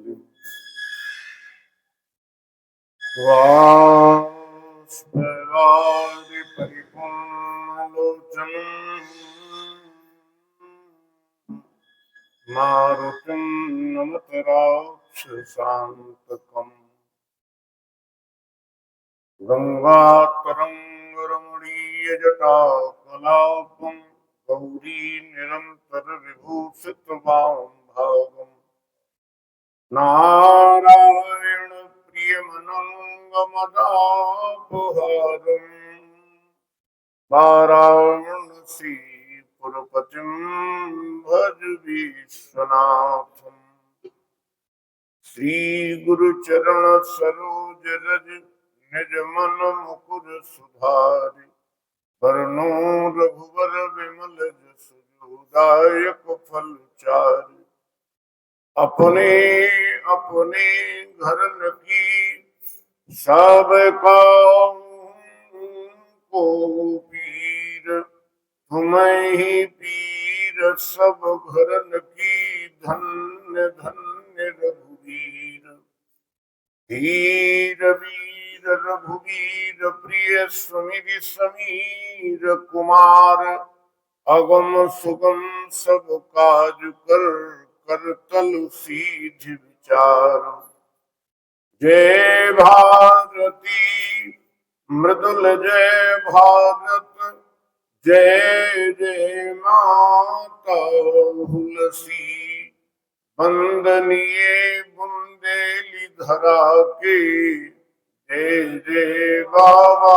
कलिं वाष्पवारि परिपूर्णलोचनं मारुतिं नमत राक्षसान्तकम् गंगातरंगरमणीयजटाकलापं गौरी निरन्तरविभूषितवामभागम् नारायण प्रियमनङ्गमदापहारम् वाराणसीपुरपतिं भज विश्वनाथम् श्रीगुरुचरण सरोज रज निज मन मुकुर सुधारि वरनो रघुवर विमल जसु दायक फल चारि अपने अपने घर की सब को पीर तुम्हें ही पीर सब घरन की धन्य धन्य रघुवीर वीर वीर रघुवीर प्रिय समीर समीर कुमार अगम सुगम सब काज कर तलु सीध विचार जय भारती मृदुल जय भारत जय जय माता हुलसी वंदनीय बुंदेली धरा के जय जय बाबा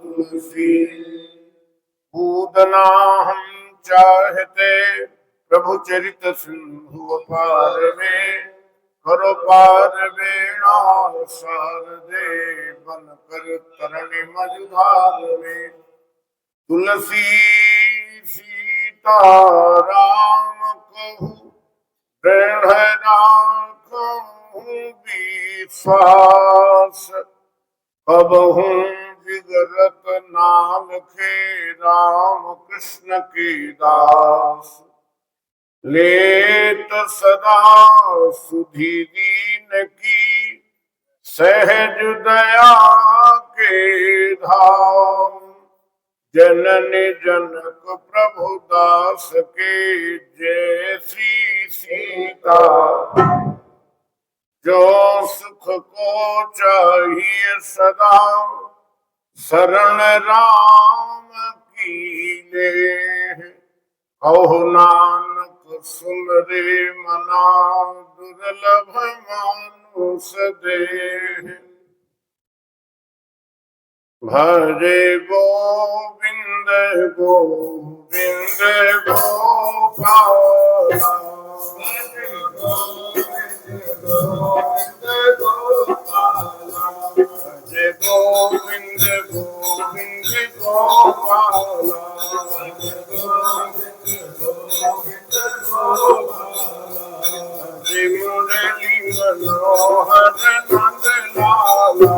तुलसी पूतना हम चाहते प्रभु चरित सिंधु पार में करो पार बेड़ा सार दे बन कर तरणी मझधार में तुलसी सीता राम कहूँ प्रेम राखूं विश्वास अब हूँ विगरत नाम के राम कृष्ण के दास लेत सदा सुधि दीन की सहज दया के धाम जननी जनक प्रभु दास के जय श्री सीता जो सुख को चाहिए सदा शरण राम की ले कहो नानक सुन रे मना दुर्लभ मानुष देह भजे गोविंद गोविंद गोपाल भजे गोविंद गोपाल भजे गोविंद गोविंद गोपाल भजे गोविंद गोविंद गोपाल भजे मुरली मनोहर नंद लाला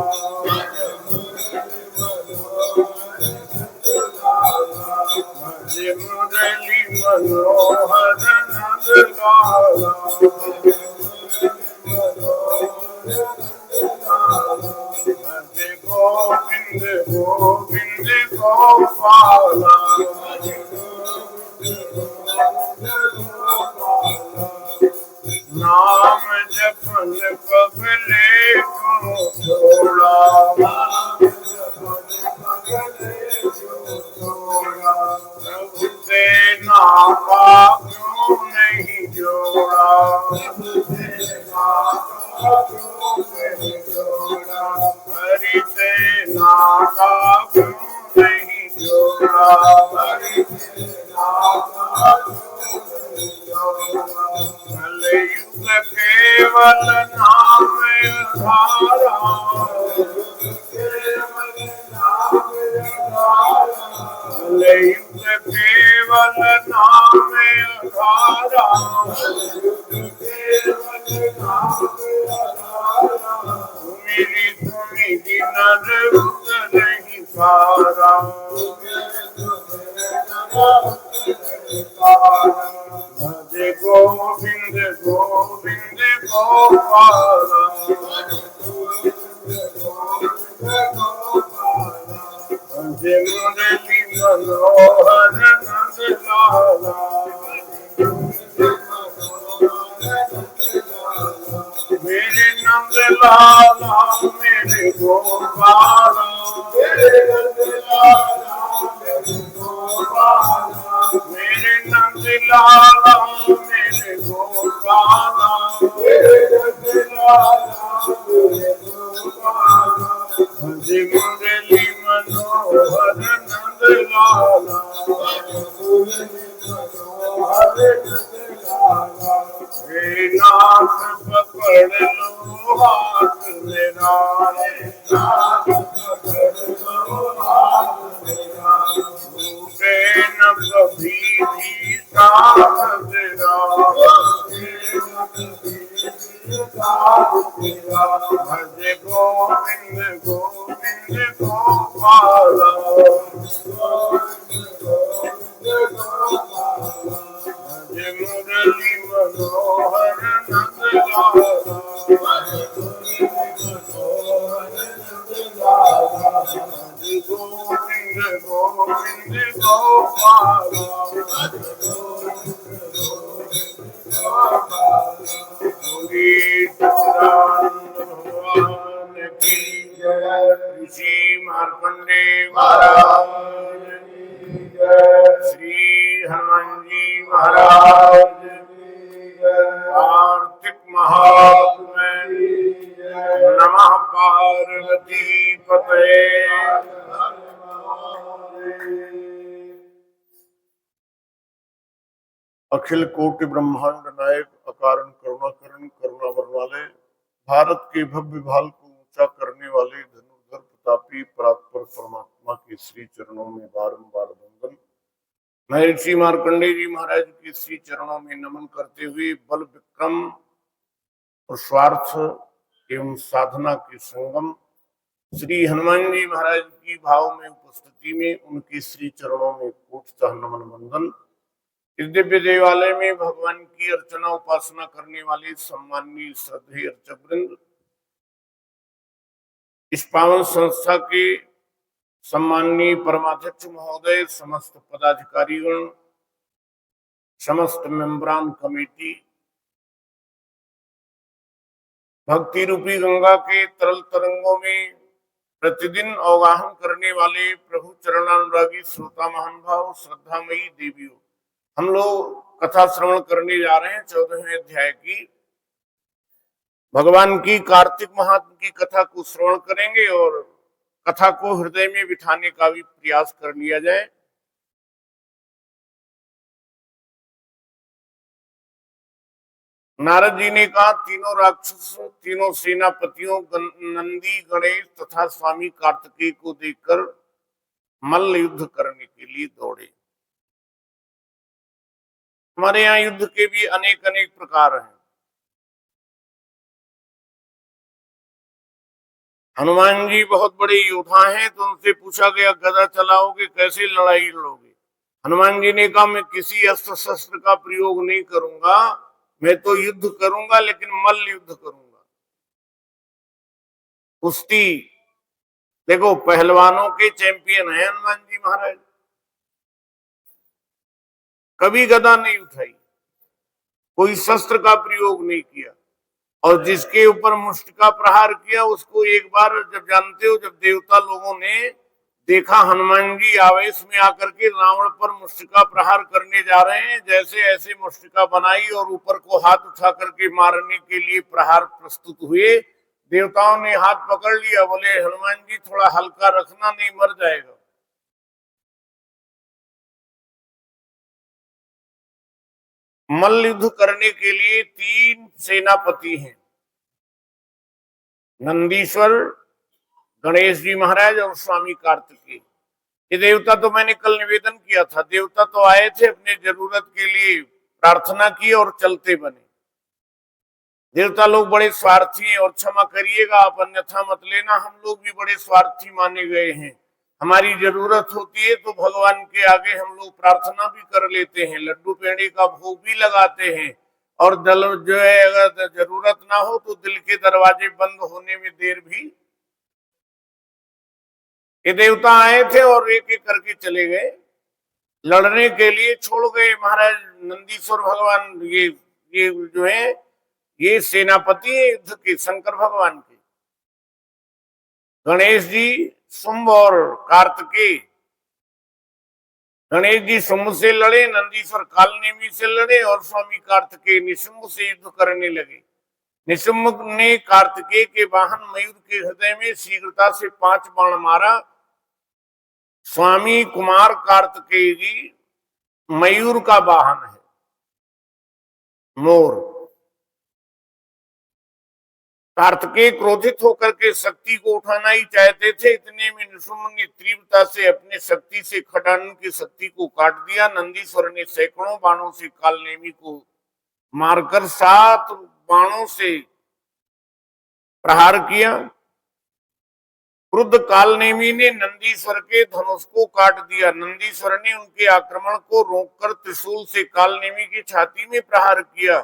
भजे मुरली मनोहर नंद लाला भजे गोविंद गोविंद गोपाल नाम जपन पगले को छोड़ा प्रभु से नाता क्यों नहीं जोड़ा हरि से नाता क्यों नहीं जोड़ा कलयुग केवल नाम आधारा कलयुग केवल नाम आधारा मेरी तुम्हें नर नहीं पारा भजे गोविंद गोविंद गोपाला भजे मुरली मनोहर नंद लाला मेरे नंद लाला मेरे गोपाला मेरे नंद लाला मेरे गोपाला मेरे नंद लाला मेरे गोपाला मेरे नंद लाला मेरे गोपाला भजे मुरली मनोहर नंद लाला हे नाथ पकड़ लो हाथ मेरा नाथ पकड़ लो हाथ मेरा टूटे न कभी भी साथ तेरा भजे गोविंद गोविंद गोपाला भजे मुरली मनोहर नंद लाला भजे गोविंद गोविंद गोपाला भगवान की जय ऋषि मार्कंडे महाराज की जय श्री हनुमान जी महाराज की जय कार्तिक महात्म्य नमः पार्वती पतये अखिल कोटि ब्रह्मांड नायक अकारण करुणाकरण करुणा बरवाले भारत के भव्य भाल को ऊंचा करने वाले धनुर्धर प्रतापी परात्पर परमात्मा के श्री चरणों में बारंबार वंदन। मैं ऋषि मार्कंडे जी महाराज के श्री चरणों में नमन करते हुए बल विक्रम और स्वार्थ एवं साधना के संगम श्री हनुमान जी महाराज की भाव में उपस्थिति में उनके श्री चरणों में कोटतः नमन वंदन। इस दिव्य देवालय में भगवान की अर्चना उपासना करने वाले सम्माननीय श्रद्धेय अर्चक वृंद, इस पावन संस्था के सम्माननीय परमाध्यक्ष महोदय, समस्त पदाधिकारीगण, समस्त मेंबरान कमेटी, भक्ति रूपी गंगा के तरल तरंगों में प्रतिदिन अवगाहन करने वाले प्रभु चरणानुरागी श्रोता महानुभाव, श्रद्धामयी देवियों, हम लोग कथा श्रवण करने जा रहे हैं 14वें अध्याय की। भगवान की कार्तिक महात्म की कथा को श्रवण करेंगे और कथा को हृदय में बिठाने का भी प्रयास कर लिया जाए। नारद जी ने कहा, तीनों राक्षस, तीनों सेनापतियों नंदी, गणेश तथा स्वामी कार्तिकेय को देखकर मल्ल युद्ध करने के लिए दौड़े। हमारे यहाँ युद्ध के भी अनेक अनेक प्रकार हैं। हनुमान जी बहुत बड़े योद्धा हैं, तो उनसे पूछा गया गदा चलाओगे, कैसे लड़ाई लड़ोगे? हनुमान जी ने कहा, मैं किसी अस्त्र शस्त्र का प्रयोग नहीं करूंगा, मैं तो युद्ध करूंगा, लेकिन मल्ल युद्ध करूंगा। कुश्ती, देखो पहलवानों के चैंपियन है हनुमान जी महाराज। कभी गदा नहीं उठाई, कोई शस्त्र का प्रयोग नहीं किया, और जिसके ऊपर मुष्ट का प्रहार किया उसको एक बार, जब जानते हो, जब देवता लोगों ने देखा हनुमान जी आवेश में आकर के रावण पर मुष्ट का प्रहार करने जा रहे हैं, जैसे ऐसे मुष्टिका बनाई और ऊपर को हाथ उठा करके मारने के लिए प्रहार प्रस्तुत हुए। देवताओं ने हाथ पकड़ लिया, बोले हनुमान जी थोड़ा हल्का रखना, नहीं मर जाएगा। मल्ल युद्ध करने के लिए 3 सेनापति हैं, नंदीश्वर, गणेश जी महाराज और स्वामी कार्तिकेय। ये देवता तो मैंने कल निवेदन किया था, देवता तो आए थे, अपने जरूरत के लिए प्रार्थना की और चलते बने। देवता लोग बड़े स्वार्थी हैं, और क्षमा करिएगा आप, अन्यथा मत लेना, हम लोग भी बड़े स्वार्थी माने गए हैं। हमारी जरूरत होती है तो भगवान के आगे हम लोग प्रार्थना भी कर लेते हैं, लड्डू पेड़े का भोग भी लगाते हैं, और दल जो है अगर जरूरत ना हो तो दिल के दरवाजे बंद होने में देर भी। ये देवता आए थे और एक एक करके चले गए, लड़ने के लिए छोड़ गए महाराज नंदीश्वर भगवान। ये जो है ये सेनापति है युद्ध के, शंकर भगवान के। गणेश जी शुंभ और कार्तिकेय। गणेश जी शुंभ से लड़े, नंदीश्वर कालनेमी से लड़े और स्वामी कार्तिकेय निशुंभ से युद्ध करने लगे। निशुंभ ने कार्तिकेय के वाहन मयूर के हृदय में शीघ्रता से 5 बाण मारा। स्वामी कुमार कार्तिकेय जी मयूर का वाहन है, मोर। कार्तिकेय क्रोधित होकर के शक्ति को उठाना ही चाहते थे, इतने में निशुंभ ने तीव्रता से अपने शक्ति से खडानन की शक्ति को काट दिया। नंदीश्वर ने सैकड़ों बाणों से कालनेमी को मारकर 7 बाणों से प्रहार किया। क्रुद्ध कालनेमी ने नंदीश्वर के धनुष को काट दिया। नंदीश्वर ने उनके आक्रमण को रोककर त्रिशूल से कालनेमी की छाती में प्रहार किया।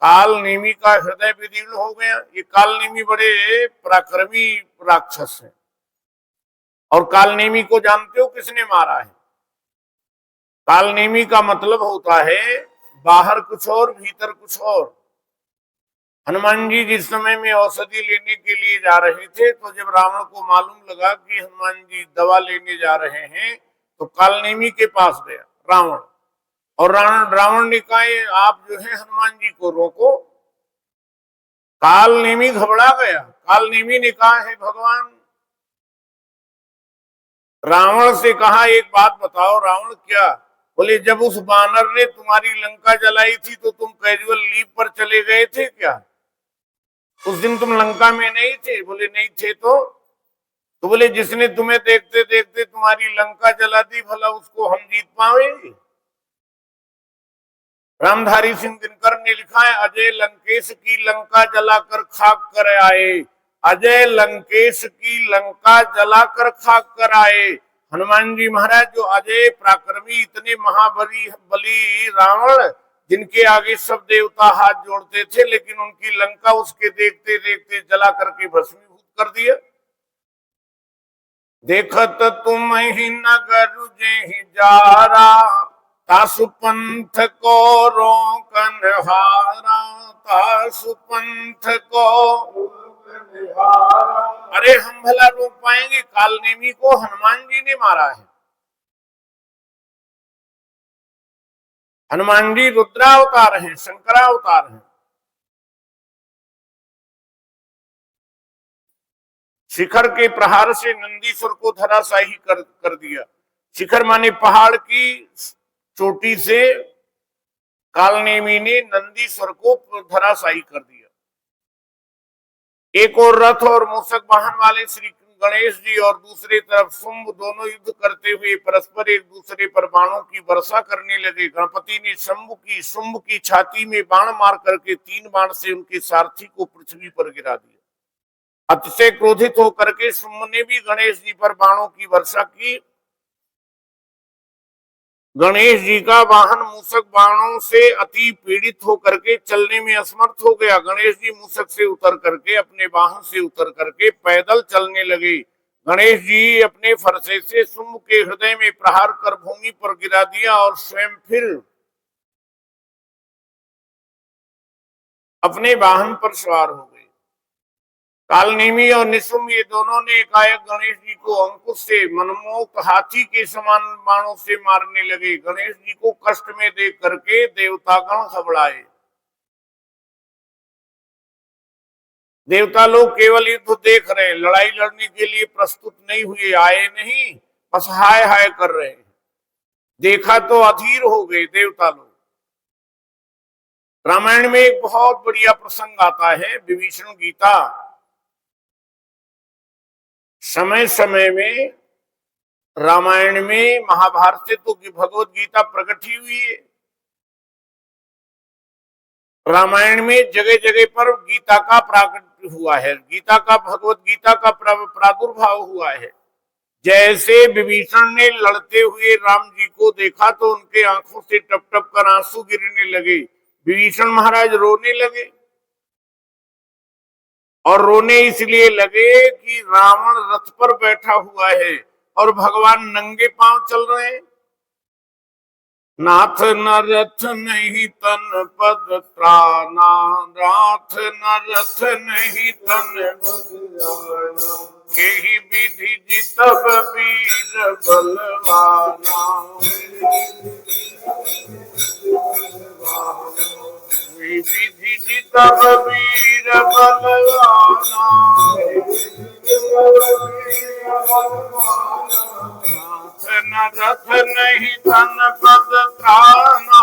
कालनेमी का हृदय विदीर्ण हो गया। ये कालनेमी बड़े पराक्रमी राक्षस हैं। और कालनेमी को जानते हो किसने मारा है? कालनेमी का मतलब होता है बाहर कुछ और भीतर कुछ और। हनुमान जी जिस समय में औषधि लेने के लिए जा रहे थे, तो जब रावण को मालूम लगा कि हनुमान जी दवा लेने जा रहे हैं, तो कालनेमी के पास गया रावण। और रावण ने कहा आप जो है हनुमान जी को रोको। कालनेमी घबरा गया। कालनेमी ने कहा है भगवान, रावण से कहा एक बात बताओ। रावण क्या? बोले जब उस बानर ने तुम्हारी लंका जलाई थी तो तुम कैजुअल लीव पर चले गए थे क्या? उस दिन तुम लंका में नहीं थे? बोले नहीं थे। तो बोले जिसने तुम्हें देखते देखते तुम्हारी लंका जला दी, भला उसको हम जीत पाएंगे? रामधारी सिंह दिनकर ने लिखा है, अजय लंकेश की लंका जलाकर खाक कर आए। अजय लंकेश की लंका जलाकर खाक कर आए। हनुमान जी महाराज जो अजय पराक्रमी, इतने महाबली रावण, जिनके आगे सब देवता हाथ जोड़ते थे, लेकिन उनकी लंका उसके देखते देखते जला करके भस्मीभूत कर दिया। देखत तुम ही नगर जे जारा, तासु पंथ को रोकन हारा। तासु पंथ को अरे हम भला रोक पाएंगे? कालनेमी को हनुमान जी ने मारा है। हनुमान जी रुद्रावतार हैं, शंकरावतार हैं। शिखर के प्रहार से नंदीश्वर को धराशाही कर दिया। शिखर माने पहाड़ की चोटी से कालनेमी ने नंदीश्वर को धराशाही कर दिया। एक और रथ और मूषक वाहन वाले श्री गणेश जी और दूसरी तरफ शुंभ दोनों युद्ध करते हुए परस्पर एक दूसरे पर बाणों की वर्षा करने लगे। गणपति ने शुंभ की छाती में बाण मार करके 3 बाण से उनके सारथी को पृथ्वी पर गिरा दिया। अतिशय क्रोधित होकर के शुंभ ने भी गणेश जी पर बाणों की वर्षा की। गणेश जी का वाहन मूषक बाणों से अति पीड़ित होकर के चलने में असमर्थ हो गया। गणेश जी मूषक से उतर करके, अपने वाहन से उतर करके पैदल चलने लगे। गणेश जी अपने फरसे से शुंभ के हृदय में प्रहार कर भूमि पर गिरा दिया और स्वयं फिर अपने वाहन पर सवार हो गए। कालनेमी और निशुंभ ये दोनों ने एकाएक गणेश जी को अंकुश से मनमोहक हाथी के समान बाणों से मारने लगे। गणेश जी को कष्ट में देख करके देवतागण घबराए। देवता लोग केवल युद्ध देख रहे हैं, लड़ाई लड़ने के लिए प्रस्तुत नहीं हुए, आए नहीं, बस हाय हाय कर रहे हैं। देखा तो अधीर हो गए देवता लोग। रामायण में एक बहुत बढ़िया प्रसंग आता है, विभीषण गीता। समय समय में रामायण में, महाभारत से तो भगवत गीता प्रकट ही हुई है। रामायण में जगह जगह पर गीता का प्राकट हुआ है, गीता का, भगवत गीता का प्रादुर्भाव हुआ है। जैसे विभीषण ने लड़ते हुए राम जी को देखा तो उनके आंखों से टप टप कर आंसू गिरने लगे। विभीषण महाराज रोने लगे, और रोने इसलिए लगे कि रावण रथ पर बैठा हुआ है और भगवान नंगे पांव चल रहे हैं। नाथ न रथ नहीं तन पद त्राना, नाथ न रथ नहीं तन यही विधि जितब वीर बलवाना, विधि जितब वीर बलवाना, नाथ न रथ नहीं तन पद त्राना,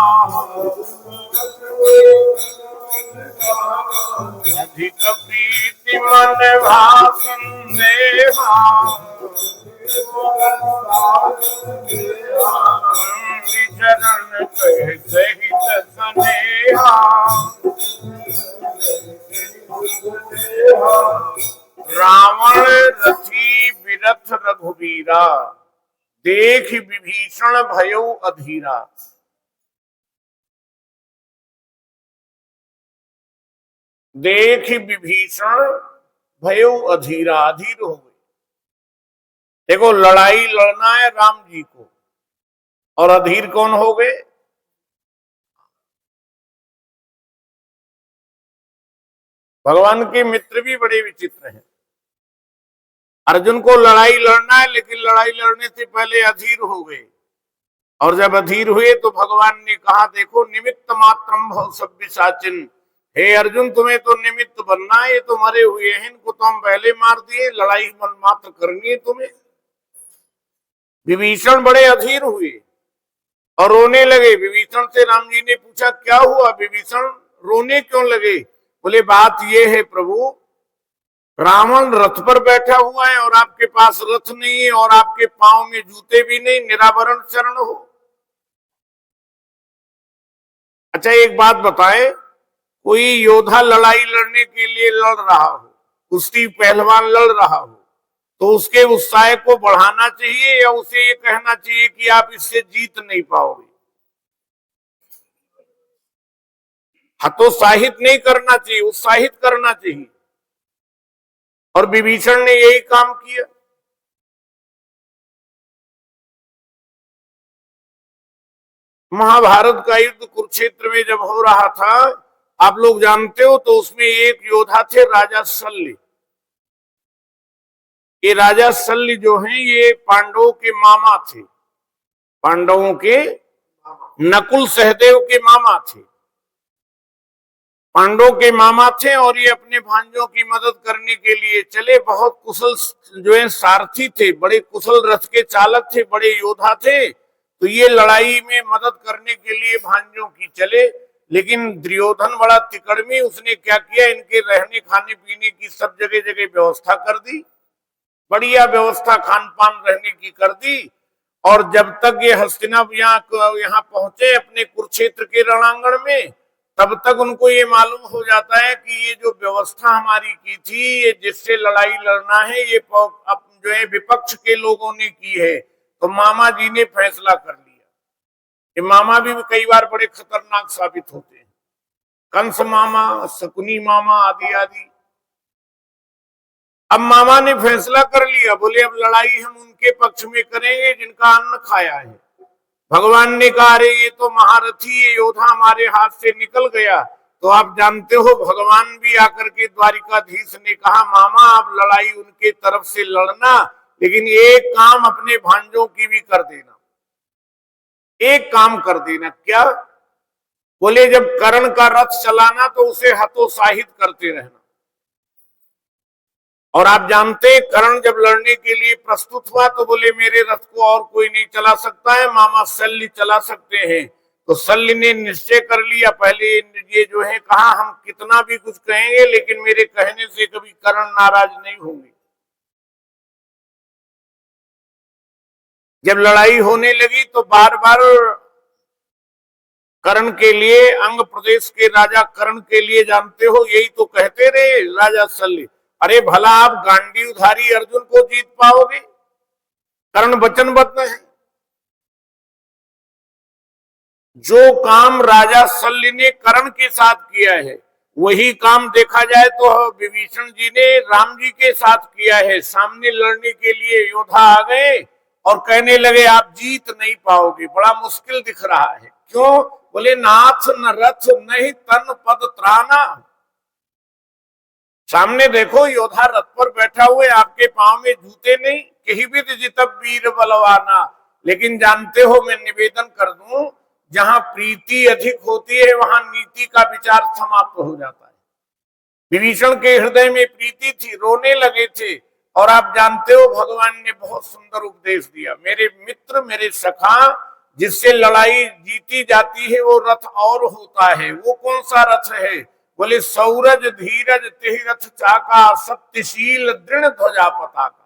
अधिक प्रीति मन भाषण देहा, चरण कह सहित स्नेहा, रावण रथी विरथ रघुबीरा, देख विभीषण भयो अधीरा। देख विभीषण भयो अधीरा, अधीर हो गए। देखो, लड़ाई लड़ना है राम जी को, और अधीर कौन हो गए? भगवान के मित्र भी बड़े विचित्र हैं। अर्जुन को लड़ाई लड़ना है, लेकिन लड़ाई लड़ने से पहले अधीर हो गए, और जब अधीर हुए तो भगवान ने कहा, देखो निमित्त मात्रम भव सभ्य साचिन, हे अर्जुन तुम्हें तो निमित्त बनना है, ये तो मरे हुए हैं, इनको तो हम पहले मार दिए, लड़ाई मन मात्र करनी है तुम्हें। विभीषण बड़े अधीर हुए और रोने लगे। विभीषण से राम जी ने पूछा, क्या हुआ विभीषण, रोने क्यों लगे? बोले, बात ये है प्रभु, रावण रथ पर बैठा हुआ है और आपके पास रथ नहीं है, और आपके पांव में जूते भी नहीं, निरावरण चरण हो। अच्छा, एक बात बताएं, कोई योद्धा लड़ाई लड़ने के लिए लड़ रहा हो, कुश्ती पहलवान लड़ रहा हो, तो उसके उत्साह को बढ़ाना चाहिए या उसे ये कहना चाहिए कि आप इससे जीत नहीं पाओगे? हतोत्साहित नहीं करना चाहिए, उत्साहित करना चाहिए। और विभीषण ने यही काम किया। महाभारत का युद्ध कुरुक्षेत्र में जब हो रहा था, आप लोग जानते हो, तो उसमें एक योद्धा थे राजा शल्य। ये राजा शल्य जो हैं, ये पांडवों के मामा थे, पांडवों के नकुल सहदेव के मामा थे, पांडवों के मामा थे, और ये अपने भांजों की मदद करने के लिए चले। बहुत कुशल जो है सारथी थे, बड़े कुशल रथ के चालक थे, बड़े योद्धा थे, तो ये लड़ाई में मदद करने के लिए भांजों की चले। लेकिन दुर्योधन बड़ा तिकड़मी, उसने क्या किया, इनके रहने खाने पीने की सब जगह जगह व्यवस्था कर दी, बढ़िया व्यवस्था खान पान रहने की कर दी। और जब तक ये हस्तिनापुर यहाँ पहुंचे अपने कुरुक्षेत्र के रणांगण में, तब तक उनको ये मालूम हो जाता है कि ये जो व्यवस्था हमारी की थी, ये जिससे लड़ाई लड़ना है, ये जो है विपक्ष के लोगों ने की है। तो मामा जी ने फैसला कर लिया। ये मामा भी कई बार बड़े खतरनाक साबित होते हैं, कंस मामा, शकुनी मामा आदि आदि। अब मामा ने फैसला कर लिया, बोले अब लड़ाई हम उनके पक्ष में करेंगे जिनका अन्न खाया है। भगवान ने कहा, अरे ये तो महारथी, ये योद्धा हमारे हाथ से निकल गया। तो आप जानते हो, भगवान भी आकर के द्वारिकाधीश ने कहा, मामा आप लड़ाई उनके तरफ से लड़ना, लेकिन एक काम अपने भांजों की भी कर देना, एक काम कर देना। क्या? बोले, जब कर्ण का रथ चलाना तो उसे हतोत्साहित करते रहना। और आप जानते, कर्ण जब लड़ने के लिए प्रस्तुत हुआ तो बोले, मेरे रथ को और कोई नहीं चला सकता है, मामा शल्य चला सकते हैं। तो शल्य ने निश्चय कर लिया, पहले ये जो है कहा, हम कितना भी कुछ कहेंगे, लेकिन मेरे कहने से कभी कर्ण नाराज नहीं होंगे। जब लड़ाई होने लगी तो बार बार कर्ण के लिए, अंग प्रदेश के राजा कर्ण के लिए, जानते हो, यही तो कहते रहे राजा शल्य, अरे भला आप गांडीवधारी अर्जुन को जीत पाओगे? कर्ण वचनबद्ध है। जो काम राजा शल्य ने कर्ण के साथ किया है, वही काम देखा जाए तो विभीषण जी ने राम जी के साथ किया है। सामने लड़ने के लिए योद्धा आ गए और कहने लगे आप जीत नहीं पाओगे, बड़ा मुश्किल दिख रहा है। क्यों? बोले नाथ न रथ नहीं तन पद त्राना। सामने देखो योद्धा रथ पर बैठा हुए, आपके पांव में जूते नहीं। कही विद जितब वीर बलवाना। लेकिन जानते हो, मैं निवेदन कर दूं, जहां प्रीति अधिक होती है वहां नीति का विचार समाप्त हो जाता है। विभीषण के हृदय में प्रीति थी, रोने लगे थे। और आप जानते हो भगवान ने बहुत सुंदर उपदेश दिया, मेरे मित्र मेरे सखा, जिससे लड़ाई जीती जाती है वो रथ और होता है। वो कौन सा रथ है? बोले सौरज धीरज तेहि रथ चाका, सत्यशील दृढ़ ध्वजा पताका।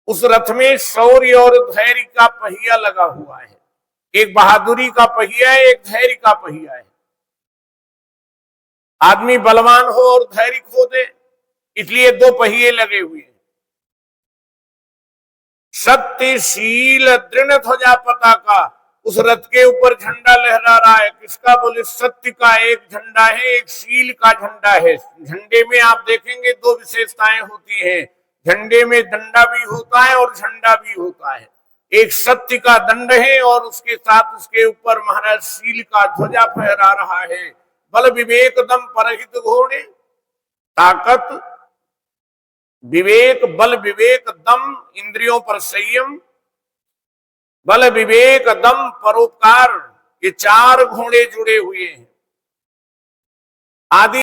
उस रथ में शौर्य और धैर्य का पहिया लगा हुआ है। एक बहादुरी का पहिया है, एक धैर्य का पहिया है। आदमी बलवान हो और धैर्य खो दे, इसलिए दो पहिए लगे हुए हैं। सत्यशील दृढ़ ध्वजा पताका, उस रथ के ऊपर झंडा लहरा रहा है। किसका? बोले सत्य का एक झंडा है, एक शील का झंडा है। झंडे में आप देखेंगे दो विशेषताएं होती हैं, झंडे में डंडा भी होता है और झंडा भी होता है। एक सत्य का दंड है और उसके साथ उसके ऊपर महाराज शील का ध्वजा फहरा रहा है। बल विवेक दम परहित घोड़े, ताकत विवेक, बल विवेक दम इंद्रियों पर संयम, बल विवेक दम परोपकार, ये चार घोड़े जुड़े हुए हैं। आदि